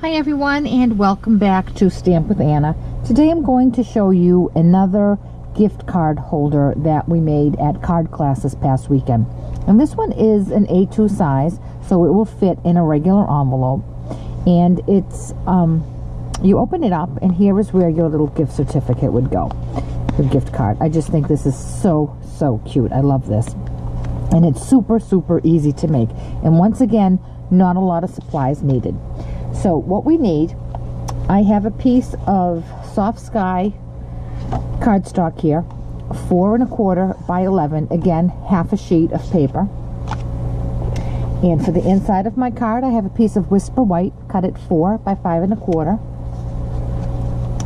Hi everyone, and welcome back to Stamp with Anna. Today I'm going to show you another gift card holder that we made at card class this past weekend. And this one is an A2 size, so it will fit in a regular envelope. And it's, you open it up and here is where your little gift certificate would go. Your gift card. I just think this is so cute. I love this. And it's super easy to make. And once again, not a lot of supplies needed. So what we need, I have a piece of soft sky cardstock here, 4 1/4 by 11, again half a sheet of paper. And for the inside of my card, I have a piece of Whisper White, cut at 4 by 5 1/4.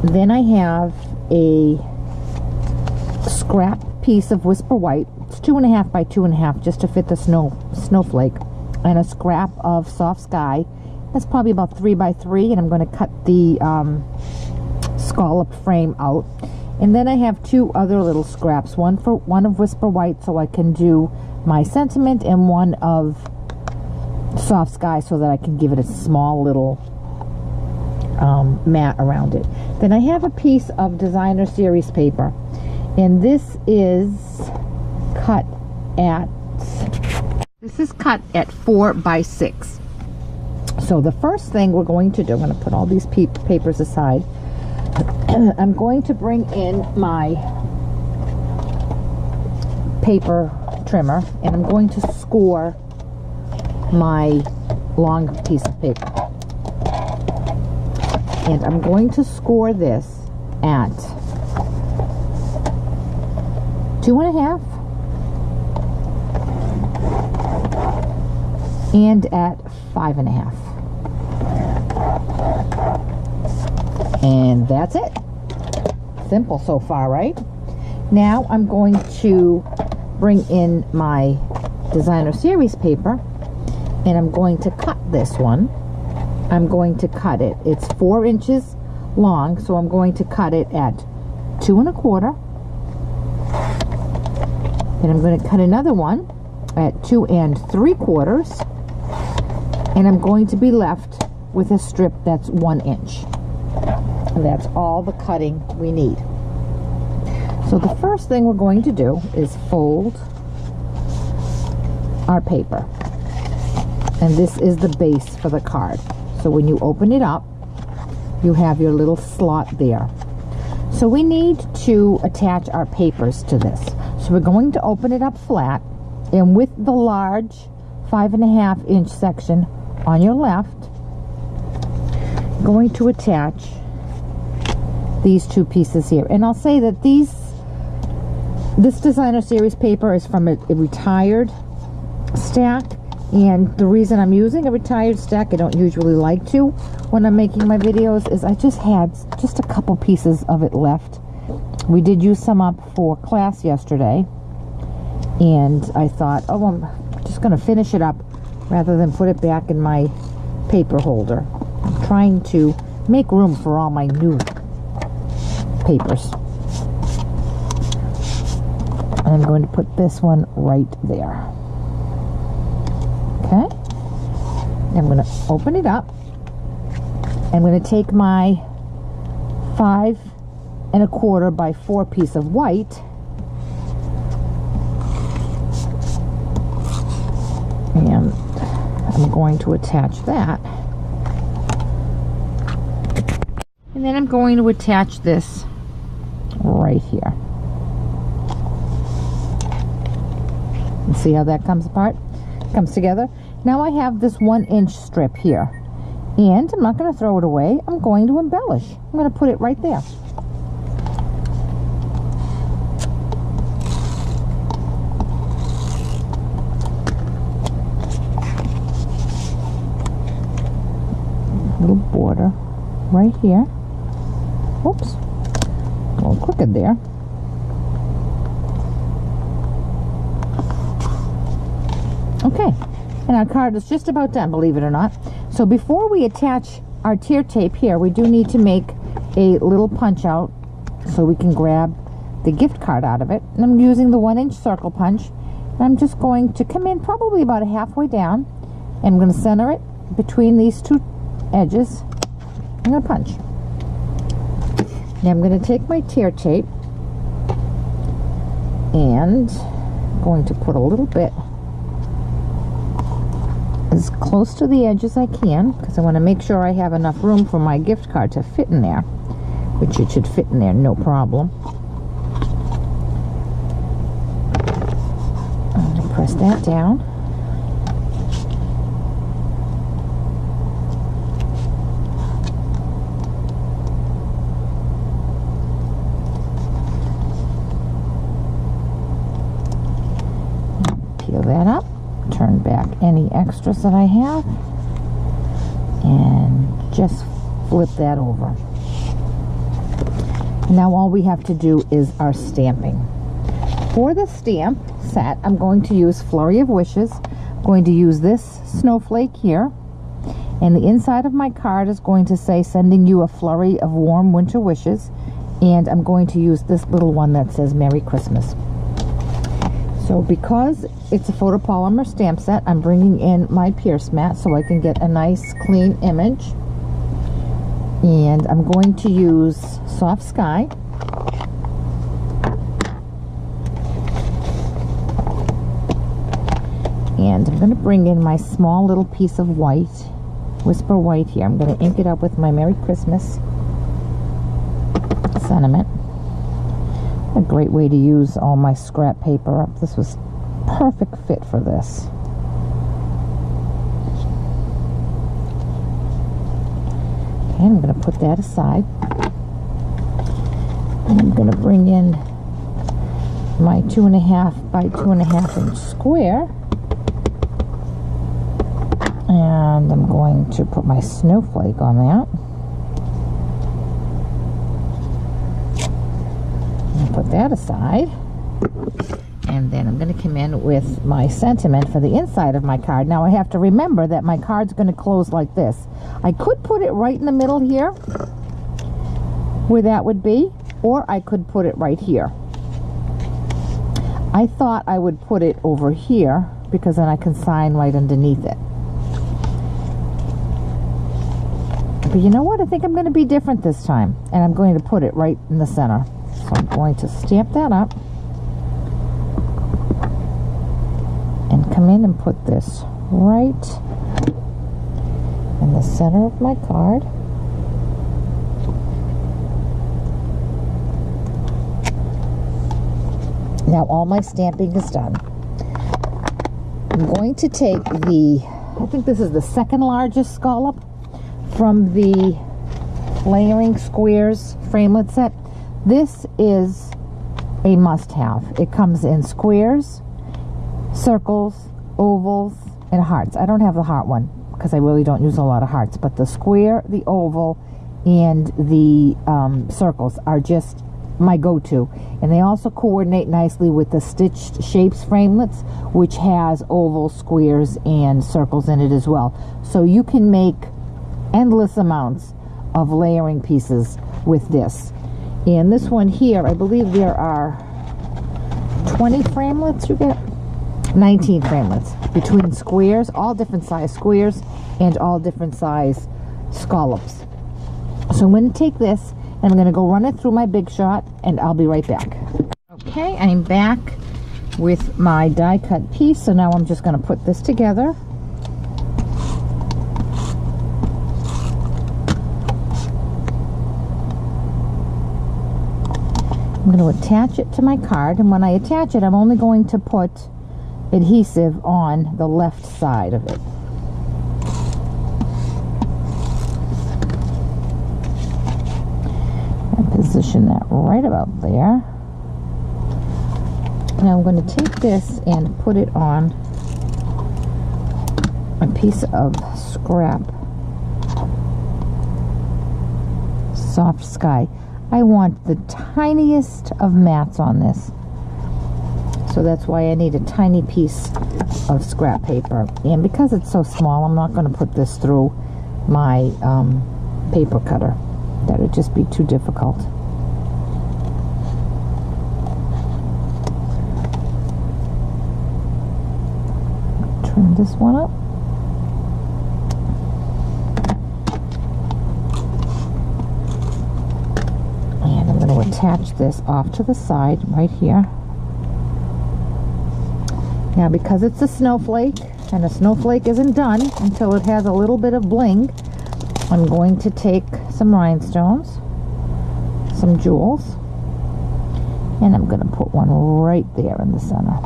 Then I have a scrap piece of Whisper White, it's 2 1/2 by 2 1/2, just to fit the snowflake, and a scrap of soft sky. That's probably about 3 by 3, and I'm going to cut the scallop frame out. And then I have 2 other little scraps, one of Whisper White so I can do my sentiment, and one of soft sky so that I can give it a small little mat around it. Then I have a piece of designer series paper, and this is cut at 4 by 6. So the first thing we're going to do, I'm going to put all these papers aside. I'm going to bring in my paper trimmer, and I'm going to score my long piece of paper. And I'm going to score this at 2 1/2 and at 5 1/2. And that's it. Simple so far, right? Now I'm going to bring in my designer series paper, and I'm going to cut this one. I'm going to cut it. It's 4 inches long, so I'm going to cut it at 2 1/4. And I'm going to cut another one at 2 3/4. And I'm going to be left with a strip that's 1 inch. And that's all the cutting we need. So the first thing we're going to do is fold our paper. And this is the base for the card. So when you open it up, you have your little slot there. So we need to attach our papers to this. So we're going to open it up flat, and with the large 5 1/2 inch section on your left, going to attach these 2 pieces here. And I'll say that this designer series paper is from a retired stack, and the reason I'm using a retired stack, I don't usually like to when I'm making my videos, is I just had a couple pieces of it left. We did use some up for class yesterday, and I thought, oh, I'm just going to finish it up rather than put it back in my paper holder. I'm trying to make room for all my new papers. And I'm going to put this one right there. Okay? I'm going to open it up. I'm going to take my 5 1/4 by 4 piece of white, and I'm going to attach that. And then I'm going to attach this right here. And see how that comes together? Now I have this 1 inch strip here. And I'm not going to throw it away. I'm going to embellish. I'm going to put it right there. Little border right here. Oops, a little crooked there. Okay, and our card is just about done, believe it or not. So before we attach our tear tape here, we do need to make a little punch out so we can grab the gift card out of it. And I'm using the 1 inch circle punch. And I'm just going to come in probably about halfway down, and I'm going to center it between these 2 edges I'm going to punch. Now I'm going to take my tear tape and going to put a little bit as close to the edge as I can, because I want to make sure I have enough room for my gift card to fit in there, which it should fit in there no problem. I'm going to press that down. Peel that up, turn back any extras that I have, and just flip that over. Now all we have to do is our stamping. For the stamp set, I'm going to use Flurry of Wishes. I'm going to use this snowflake here, and the inside of my card is going to say, sending you a flurry of warm winter wishes, and I'm going to use this little one that says Merry Christmas. So because it's a photopolymer stamp set, I'm bringing in my pierce mat so I can get a nice clean image. And I'm going to use Soft Sky. And I'm going to bring in my small little piece of white, Whisper White here. I'm going to ink it up with my Merry Christmas sentiment. A great way to use all my scrap paper up. This was perfect fit for this. Okay, I'm going to put that aside. And I'm going to bring in my 2.5 by 2.5 inch square. And I'm going to put my snowflake on that. Put that aside, and then I'm going to come in with my sentiment for the inside of my card. Now I have to remember that my card's going to close like this. I could put it right in the middle here where that would be, or I could put it right here. I thought I would put it over here because then I can sign right underneath it. But you know what? I think I'm going to be different this time, and I'm going to put it right in the center. So I'm going to stamp that up and come in and put this right in the center of my card. Now all my stamping is done. I'm going to take I think this is the second largest scallop from the Layering Squares framelit set. This is a must-have. It comes in squares, circles, ovals, and hearts. I don't have the heart one because I really don't use a lot of hearts, but the square, the oval, and the circles are just my go-to. And they also coordinate nicely with the Stitched Shapes framelits, which has ovals, squares, and circles in it as well. So you can make endless amounts of layering pieces with this. And this one here, I believe there are 20 framelits you get? 19 framelits between squares, all different size squares and all different size scallops. So I'm going to take this and I'm going to go run it through my Big Shot, and I'll be right back. Okay, I'm back with my die cut piece. So now I'm just going to put this together. I'm going to attach it to my card, and when I attach it, I'm only going to put adhesive on the left side of it. And position that right about there. Now I'm going to take this and put it on a piece of scrap Soft Sky. I want the tiniest of mats on this, so that's why I need a tiny piece of scrap paper. And because it's so small, I'm not going to put this through my paper cutter. That would just be too difficult. Turn this one up. to attach this off to the side right here. Now, because it's a snowflake, and a snowflake isn't done until it has a little bit of bling, I'm going to take some rhinestones, some jewels, and I'm going to put one right there in the center.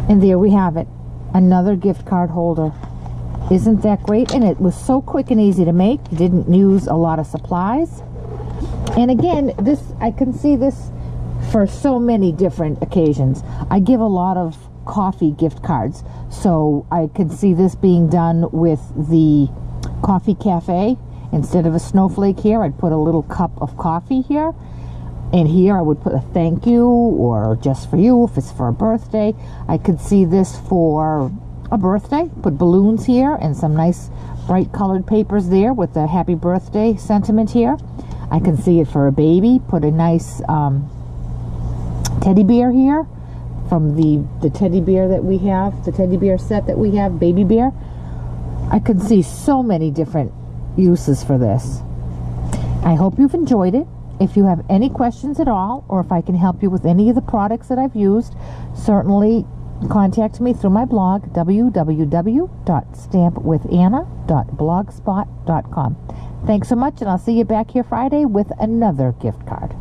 And there we have it, another gift card holder. Isn't that great? And it was so quick and easy to make. You didn't use a lot of supplies. And again, this, I can see this for so many different occasions. I give a lot of coffee gift cards, so I can see this being done with the coffee cafe. Instead of a snowflake here, I'd put a little cup of coffee here, and here I would put a thank you, or just for you if it's for a birthday. I could see this for a birthday, put balloons here and some nice bright colored papers there with the happy birthday sentiment here. I can see it for a baby, put a nice teddy bear here from the teddy bear that we have, the teddy bear set that we have, baby bear. I could see so many different uses for this. I hope you've enjoyed it. If you have any questions at all, or if I can help you with any of the products that I've used, certainly contact me through my blog, www.stampwithanna.blogspot.com. Thanks so much, and I'll see you back here Friday with another gift card.